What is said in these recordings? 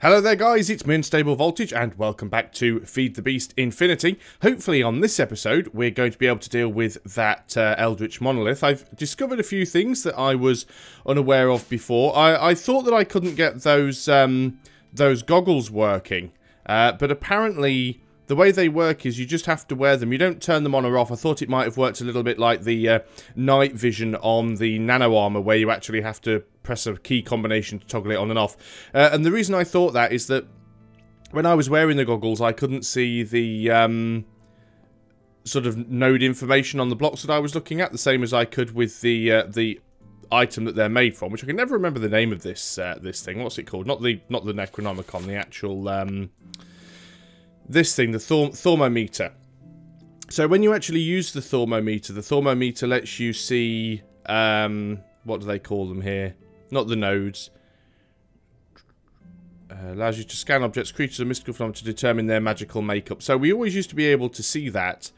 Hello there guys, it's me, Unstable Voltage, and welcome back to Feed the Beast Infinity. Hopefully on this episode we're going to be able to deal with that Eldritch Monolith. I've discovered a few things that I was unaware of before. I thought that I couldn't get those goggles working, but apparently the way they work is you just have to wear them. You don't turn them on or off. I thought it might have worked a little bit like the night vision on the nano armor, where you actually have to press a key combination to toggle it on and off. And the reason I thought that is that when I was wearing the goggles, I couldn't see the sort of node information on the blocks that I was looking at, the same as I could with the item that they're made from, which I can never remember the name of this this thing. What's it called? Not the Necronomicon, the actual this thing, the thermometer. So when you actually use the thermometer lets you see what do they call them here? Not the nodes. Allows you to scan objects, creatures, and mystical phenomena to determine their magical makeup. So we always used to be able to see that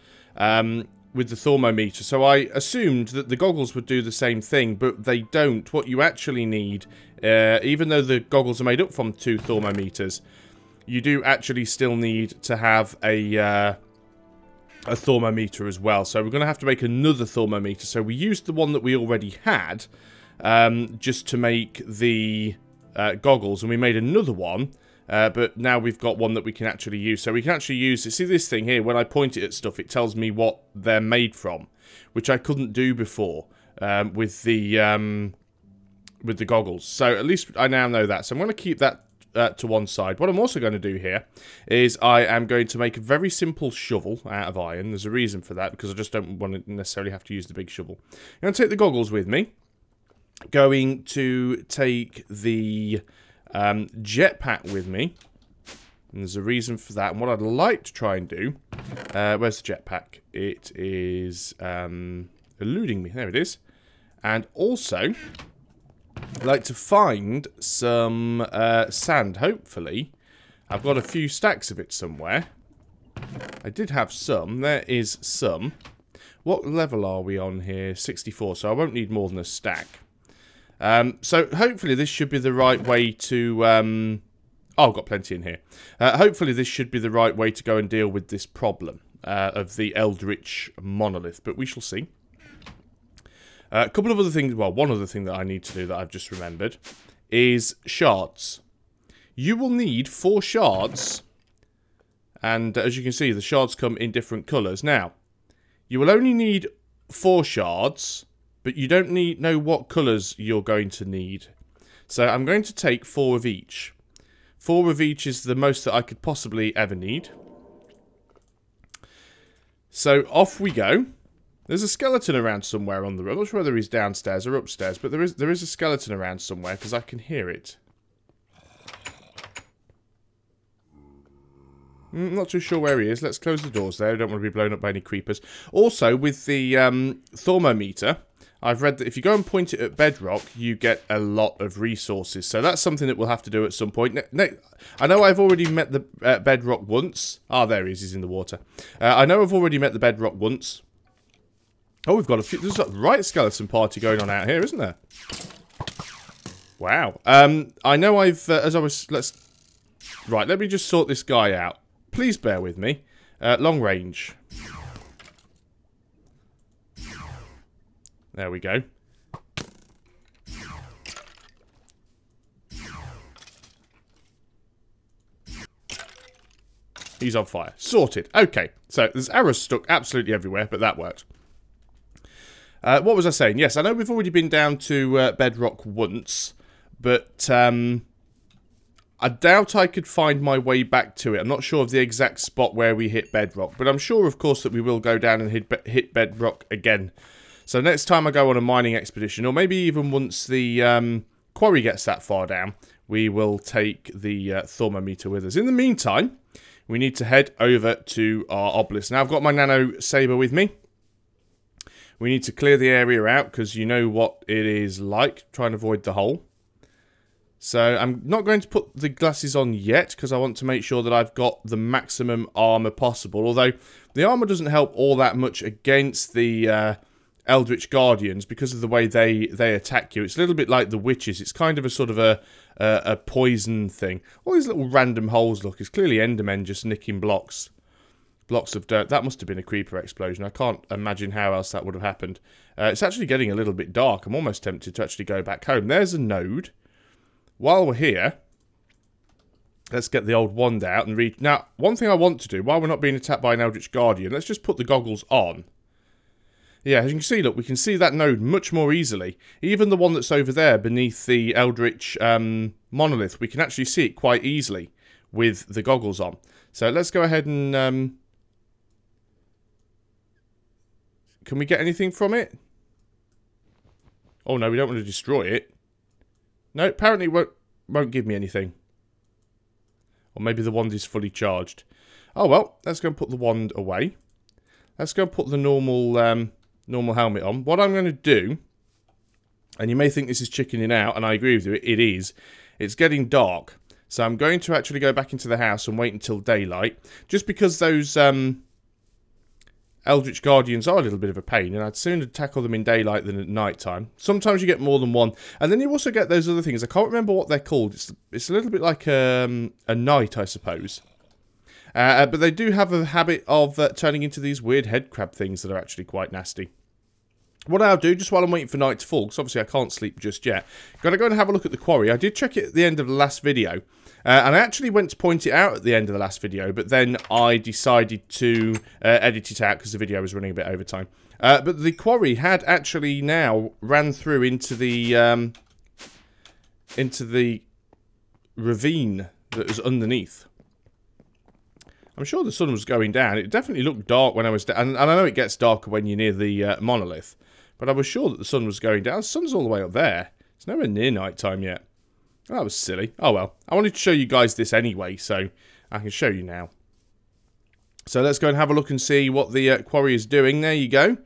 with the thermometer. So I assumed that the goggles would do the same thing, but they don't. What you actually need, even though the goggles are made up from 2 thermometers, you do actually still need to have a thermometer as well. So we're going to have to make another thermometer. So we used the one that we already had just to make the goggles, and we made another one, but now we've got one that we can actually use. So we can actually use it. See this thing here, when I point it at stuff, it tells me what they're made from, which I couldn't do before with the goggles. So at least I now know that. So I'm going to keep that to one side. What I'm also going to do here is I am going to make a very simple shovel out of iron. There's a reason for that, because I just don't want to necessarily have to use the big shovel. I'm going to take the goggles with me. Going to take the jetpack with me. And there's a reason for that. And what I'd like to try and do... where's the jetpack? It is eluding me. There it is. And also... I'd like to find some sand, hopefully. I've got a few stacks of it somewhere. I did have some. There is some. What level are we on here? 64, so I won't need more than a stack. So hopefully this should be the right way to... oh, I've got plenty in here. Hopefully this should be the right way to go and deal with this problem of the Eldritch Monolith, but we shall see. A couple of other things, well, one other thing that I need to do that I've just remembered is shards. You will need 4 shards, and as you can see, the shards come in different colours. Now, you will only need 4 shards, but you don't know what colours you're going to need. So I'm going to take 4 of each. 4 of each is the most that I could possibly ever need. So off we go. There's a skeleton around somewhere on the road. I'm not sure whether he's downstairs or upstairs, but there is a skeleton around somewhere, because I can hear it. Not too sure where he is. Let's close the doors there. I don't want to be blown up by any creepers. Also, with the thermometer, I've read that if you go and point it at bedrock, you get a lot of resources. So that's something that we'll have to do at some point. I know I've already met the bedrock once. Ah, there he is. He's in the water. I know I've already met the bedrock once. Oh, we've got a few... There's a right skeleton party going on out here, isn't there? Wow. I know I've... as I was... Right, let me just sort this guy out. Please bear with me. Long range. There we go. He's on fire. Sorted. Okay. So, there's arrows stuck absolutely everywhere, but that worked. What was I saying? Yes, I know we've already been down to bedrock once, but I doubt I could find my way back to it. I'm not sure of the exact spot where we hit bedrock, but I'm sure, of course, that we will go down and hit bedrock again. So next time I go on a mining expedition, or maybe even once the quarry gets that far down, we will take the thermometer with us. In the meantime, we need to head over to our obelisk. Now, I've got my nano saber with me. We need to clear the area out, because you know what it is like. Try and avoid the hole. So I'm not going to put the glasses on yet, because I want to make sure that I've got the maximum armor possible. Although the armor doesn't help all that much against the Eldritch Guardians, because of the way they attack you. It's a little bit like the witches. It's kind of a sort of a poison thing. All these little random holes, look, it's clearly Endermen just nicking blocks of dirt. That must have been a creeper explosion. I can't imagine how else that would have happened. It's actually getting a little bit dark. I'm almost tempted to actually go back home. There's a node. While we're here, let's get the old wand out and read. Now, one thing I want to do, while we're not being attacked by an Eldritch Guardian, let's just put the goggles on. Yeah, as you can see, look, we can see that node much more easily. Even the one that's over there beneath the Eldritch monolith, we can actually see it quite easily with the goggles on. So let's go ahead and... can we get anything from it? Oh no, we don't want to destroy it. No, apparently it won't give me anything. Or maybe the wand is fully charged. Oh well, let's go and put the wand away. Let's go and put the normal helmet on. What I'm going to do, and you may think this is chickening out, and I agree with you, it is. It's getting dark. So I'm going to actually go back into the house and wait until daylight. Just because those... Eldritch Guardians are a little bit of a pain, and I'd sooner tackle them in daylight than at night time. Sometimes you get more than one, and then you also get those other things. I can't remember what they're called. It's a little bit like a knight, I suppose. But they do have a habit of turning into these weird head crab things that are actually quite nasty. What I'll do, just while I'm waiting for night to fall, because obviously I can't sleep just yet, gotta go and have a look at the quarry. I did check it at the end of the last video, and I actually went to point it out at the end of the last video, but then I decided to edit it out because the video was running a bit over time. But the quarry had actually now ran through into the ravine that was underneath. I'm sure the sun was going down. It definitely looked dark when I was down, and I know it gets darker when you're near the monolith. But I was sure that the sun was going down. The sun's all the way up there. It's nowhere near night time yet. Oh, that was silly. Oh well. I wanted to show you guys this anyway, so I can show you now. So let's go and have a look and see what the quarry is doing. There you go.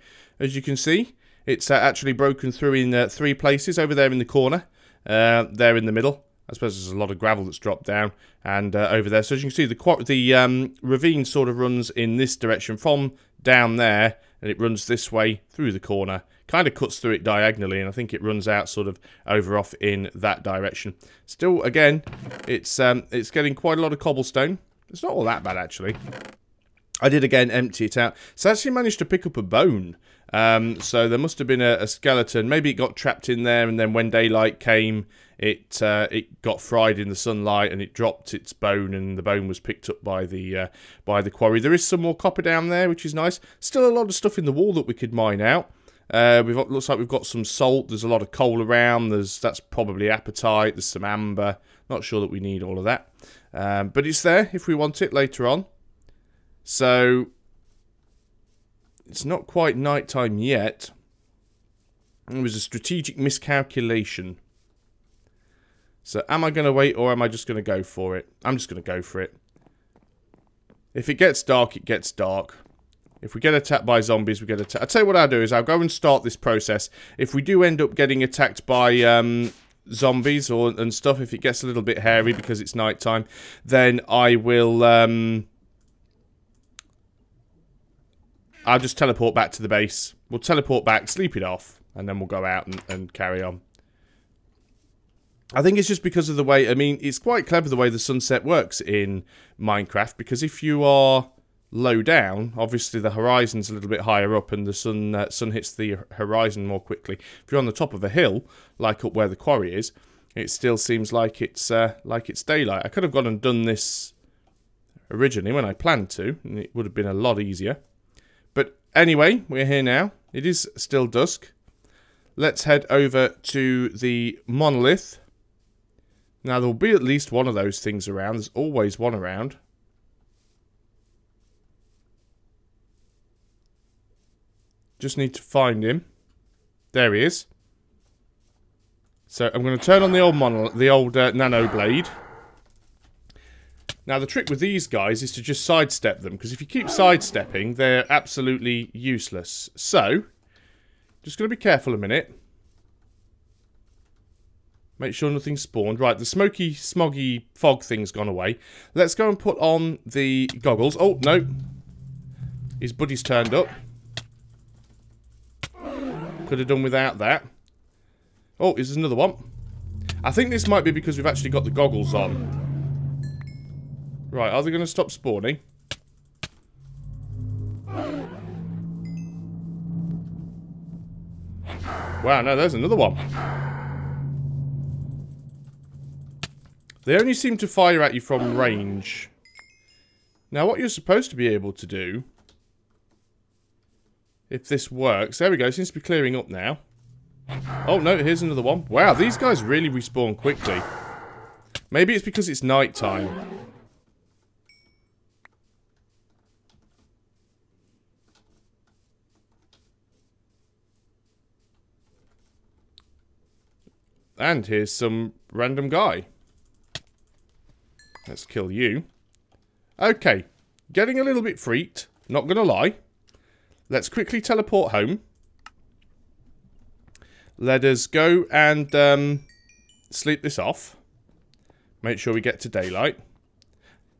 As you can see, it's actually broken through in 3 places. Over there in the corner. There in the middle. I suppose there's a lot of gravel that's dropped down. And over there. So as you can see, the ravine sort of runs in this direction from down there. And it runs this way through the corner. Kind of cuts through it diagonally, and I think it runs out sort of over off in that direction. Still, again, it's getting quite a lot of cobblestone. It's not all that bad, actually. I did, again, empty it out. So I actually managed to pick up a bone. So there must have been a skeleton. Maybe it got trapped in there, and then when daylight came, it got fried in the sunlight, and it dropped its bone, and the bone was picked up by the quarry. There is some more copper down there, which is nice. Still a lot of stuff in the wall that we could mine out. Looks like we've got some salt. There's a lot of coal around. That's probably apatite. There's some amber. Not sure that we need all of that. But it's there if we want it later on. So it's not quite nighttime yet. It was a strategic miscalculation. So am I going to wait, or am I just going to go for it? I'm just going to go for it. If it gets dark, it gets dark. If we get attacked by zombies, we get attacked. I'll tell you what I'll do is I'll go and start this process. If we do end up getting attacked by zombies and stuff, if it gets a little bit hairy because it's nighttime, then I will... I'll just teleport back to the base. We'll teleport back, sleep it off, and then we'll go out and carry on. I think it's just because of the way... I mean, it's quite clever the way the sunset works in Minecraft, because if you are... low down, obviously the horizon's a little bit higher up and the sun hits the horizon more quickly. If you're on the top of a hill, like up where the quarry is, it still seems like it's daylight. I could have gone and done this originally when I planned to, and it would have been a lot easier. But anyway, we're here now. It is still dusk. Let's head over to the monolith. Now, there'll be at least one of those things around. There's always one around. Just need to find him. There he is. So I'm going to turn on the old nano blade. Now the trick with these guys is to just sidestep them, because if you keep sidestepping, they're absolutely useless. So, just going to be careful a minute. Make sure nothing's spawned. Right, the smoky, smoggy fog thing's gone away. Let's go and put on the goggles. Oh, no. His buddy's turned up. Could have done without that. Oh, here's another one. I think this might be because we've actually got the goggles on. Right, are they going to stop spawning? Wow, no, there's another one. They only seem to fire at you from range. Now, what you're supposed to be able to do, if this works... There we go, it seems to be clearing up now. Oh, no, here's another one. Wow, these guys really respawn quickly. Maybe it's because it's night time. And here's some random guy. Let's kill you. Okay, getting a little bit freaked, not gonna lie. Let's quickly teleport home. Let us go and sleep this off. Make sure we get to daylight.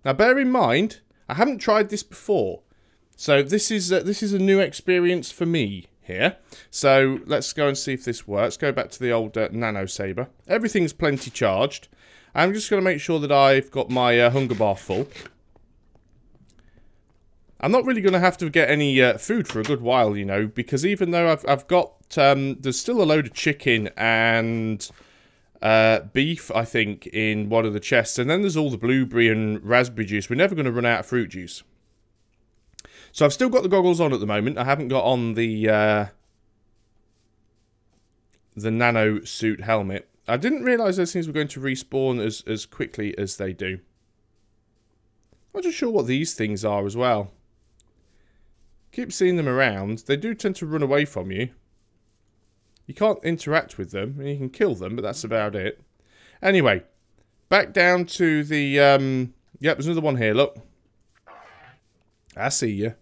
Now bear in mind, I haven't tried this before. So this is a new experience for me here. So let's go and see if this works. Go back to the old nano saber. Everything's plenty charged. I'm just going to make sure that I've got my hunger bar full. I'm not really going to have to get any food for a good while, you know, because even though I've got... there's still a load of chicken and beef, I think, in one of the chests. And then there's all the blueberry and raspberry juice. We're never going to run out of fruit juice. So I've still got the goggles on at the moment. I haven't got on the nano suit helmet. I didn't realise those things were going to respawn as quickly as they do. I'm not just sure what these things are as well. Keep seeing them around. They do tend to run away from you. You can't interact with them. You can kill them, but that's about it. Anyway, back down to the... Yep, there's another one here, look. I see you.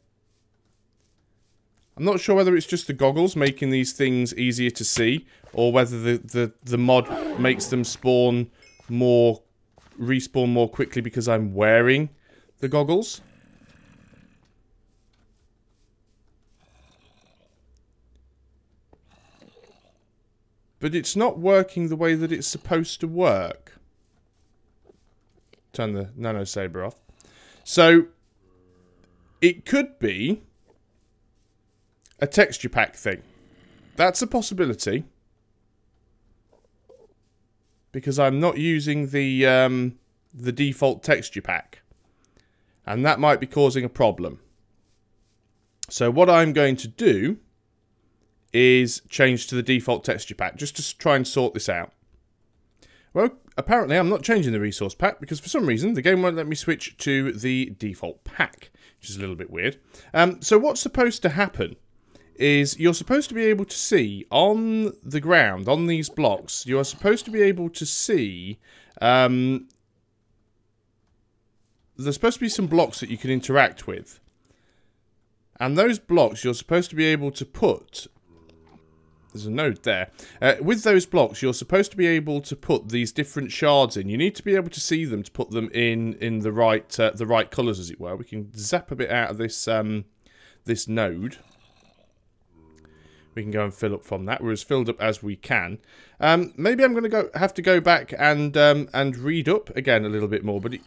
I'm not sure whether it's just the goggles making these things easier to see, or whether the mod makes them respawn more quickly because I'm wearing the goggles. But it's not working the way that it's supposed to work. Turn the nano saber off. So it could be a texture pack thing. That's a possibility. Because I'm not using the default texture pack. And that might be causing a problem. So what I'm going to do is change to the default texture pack, just to try and sort this out. Well, apparently I'm not changing the resource pack, because for some reason the game won't let me switch to the default pack, which is a little bit weird. So what's supposed to happen is you're supposed to be able to see on the ground, on these blocks, you are supposed to be able to see... there's supposed to be some blocks that you can interact with. And those blocks you're supposed to be able to put... There's a node there. With those blocks, you're supposed to be able to put these different shards in. You need to be able to see them to put them in the right colours, as it were. We can zap a bit out of this this node. We can go and fill up from that. We're as filled up as we can. Maybe I'm going to have to go back and read up again a little bit more. But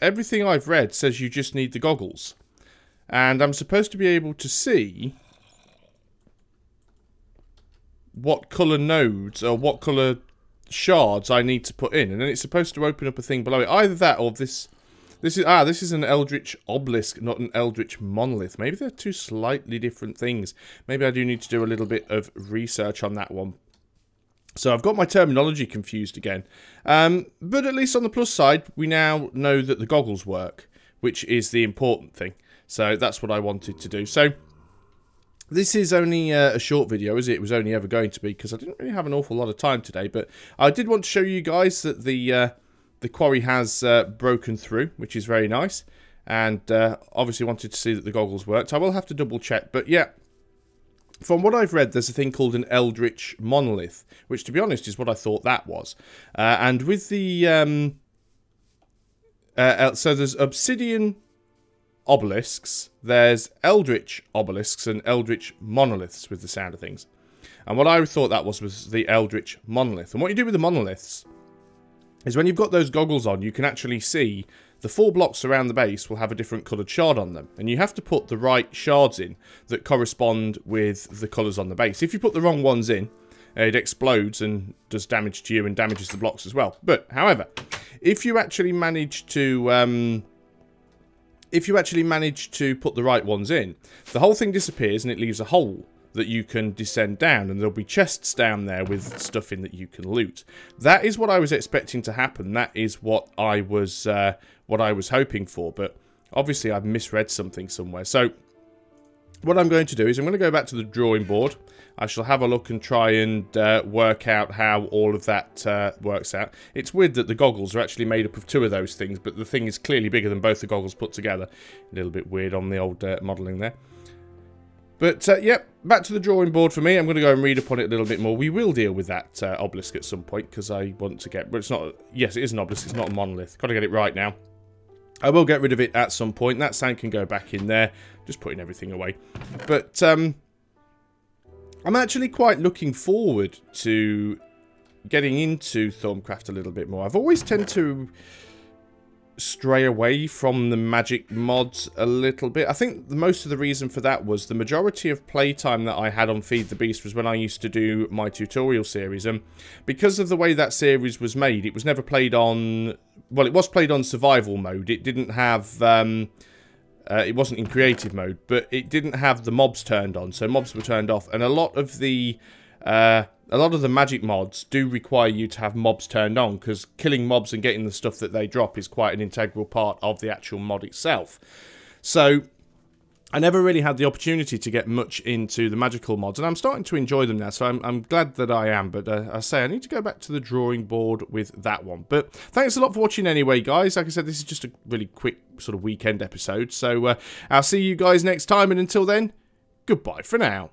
everything I've read says you just need the goggles, and I'm supposed to be able to see what colour nodes or what colour shards I need to put in, and then it's supposed to open up a thing below it. Either that or this is an eldritch obelisk, not an eldritch monolith. Maybe they're two slightly different things. Maybe I do need to do a little bit of research on that one. So I've got my terminology confused again. But at least on the plus side, we now know that the goggles work, which is the important thing. So that's what I wanted to do. So this is only a short video, as it was only ever going to be, because I didn't really have an awful lot of time today. But I did want to show you guys that the quarry has broken through, which is very nice. And obviously wanted to see that the goggles worked. I will have to double check. But yeah, from what I've read, there's a thing called an eldritch monolith, which to be honest is what I thought that was. And with the... so there's obsidian obelisks, there's eldritch obelisks and eldritch monoliths with the sound of things. And what I thought that was the eldritch monolith. And what you do with the monoliths is when you've got those goggles on, you can actually see the 4 blocks around the base will have a different coloured shard on them. And you have to put the right shards in that correspond with the colours on the base. If you put the wrong ones in, it explodes and does damage to you and damages the blocks as well. But, however, if you actually manage to put the right ones in, the whole thing disappears and it leaves a hole that you can descend down, and there'll be chests down there with stuff in that you can loot. That is what I was expecting to happen. That is what I was hoping for, but obviously I've misread something somewhere. So what I'm going to do is I'm going to go back to the drawing board. I shall have a look and try and work out how all of that works out. It's weird that the goggles are actually made up of 2 of those things, but the thing is clearly bigger than both the goggles put together. A little bit weird on the old modelling there. But, yep, back to the drawing board for me. I'm going to go and read upon it a little bit more. We will deal with that obelisk at some point, because I want to get... But it's not... Yes, it is an obelisk. It's not a monolith. Got to get it right now. I will get rid of it at some point. That sand can go back in there. Just putting everything away. But, I'm actually quite looking forward to getting into Thaumcraft a little bit more. I've always tend to stray away from the magic mods a little bit. I think most of the reason for that was the majority of playtime that I had on Feed the Beast was when I used to do my tutorial series, and because of the way that series was made, it was never played on... Well, it was played on survival mode. It didn't have... it wasn't in creative mode, but it didn't have the mobs turned on, so mobs were turned off, and a lot of the magic mods do require you to have mobs turned on, because killing mobs and getting the stuff that they drop is quite an integral part of the actual mod itself. So I never really had the opportunity to get much into the magical mods, and I'm starting to enjoy them now, so I'm glad that I am. But I say I need to go back to the drawing board with that one. But thanks a lot for watching anyway, guys. Like I said, this is just a really quick sort of weekend episode, so I'll see you guys next time, and until then, goodbye for now.